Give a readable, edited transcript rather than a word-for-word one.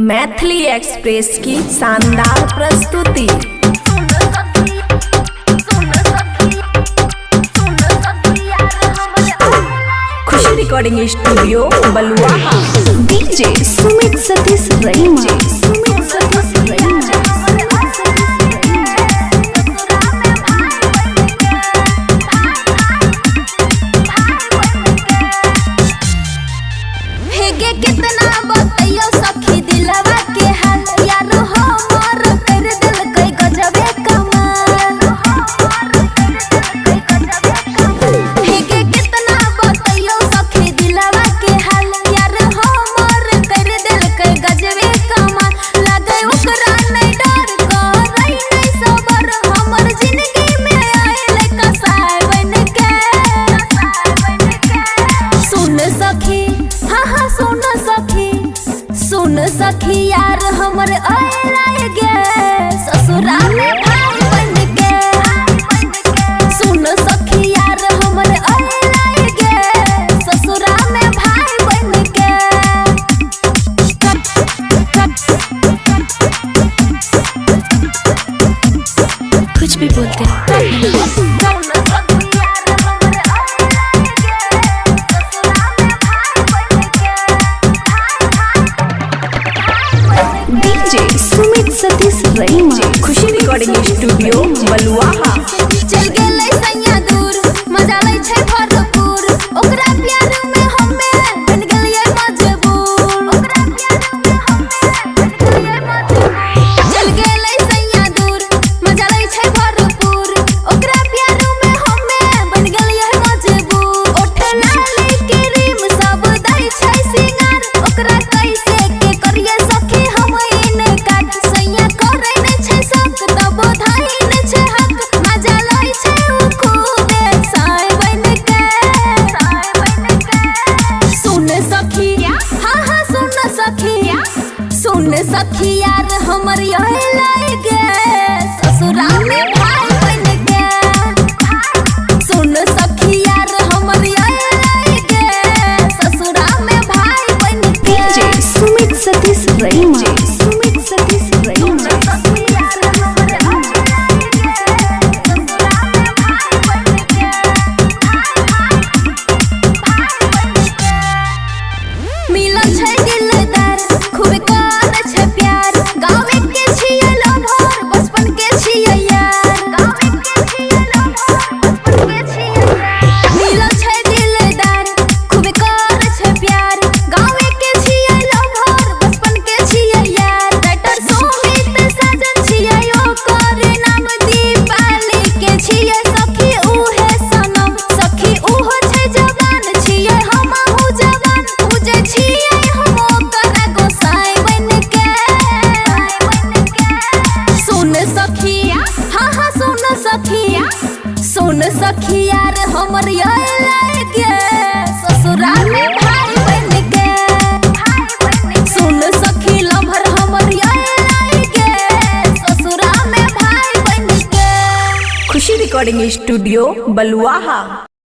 Maithili express की शानदार प्रस्तुति। खुशी रिकॉर्डिंग स्टूडियो बलुआ। डीजे सुमित सतीश रईमा। कितना बतैयो सखी दिलवा के हाल, यार हमर कर दिल कई गजबे कमाल। हेगे कितना बतैयो सखी दिलवा के हाल, यार हमर कर दिल कई गजबे कमाल। लगे ओकरा नहीं डर करई नहीं सबर, हमर जिंदगी में आइले कसाई बन के। सुन सखी हाँ सुन सखी यार हमर आए गे ससुरा में भाई बन के। सुन सखी यार हमर आए गे ससुरा में भाई बन के। कुछ भी बोलते हैं। डीजे सुमित सतीश रईमा। खुशी रिकॉर्डिंग स्टूडियो बलुआ। चल गेलै सैया दूर, मजा लै छै भरपूर, ओकरा प्यार में हमे बन गेलियै मजबूर। ओकरा प्यार में हमे बन गेलियै मजबूर। चल गेलै सैया दूर, मजा लै छै भरपूर, ओकरा प्यार में हमे बन गेलियै मजबूर। ओठ लाली क्रीम सब दै छै सिंगार, ओकरा कैसे के करियै सखी हम इने काट। सैया करे नै छै शक तब धाई नै छै हक, मजा लै छै उ खूबे साई बन के। सुन सखी हाँ सुन सखी यार हमर यही लाई गे ससुरा में भाई बन के। सुन सखी यार हमर यही लाई गे ससुरा में भाई बन के। डीजे सुमित सतीश रईमा। सुमित सतीश रईमा। मिलन छै दिलदार, खूब कर छै प्यार, गाँव के छियै लभर, बचपन के छियै यार। गाँव के छियै लभर, बचपन के छियै यार। मिलन छै दिलदार, खूब कर छै प्यार, गाँव के छियै लभर, बचपन के छियै यार। राइटर सुमित साजन छियै ओकर नाम, दीपाली के छियै सखी उहे सनम। सखी उहो छै जवान, छियै हमहु जवान, पूजे छियै हम ओकर गोसाई बन के। सुन सखी हाँ सुन सखी यार हमर यही लाई गे ससुरा में भाई बन के। सुन सखी लभर हमर यही लाई गे ससुरा में भाई बन के। खुशी रिकॉर्डिंग स्टूडियो बलुआ।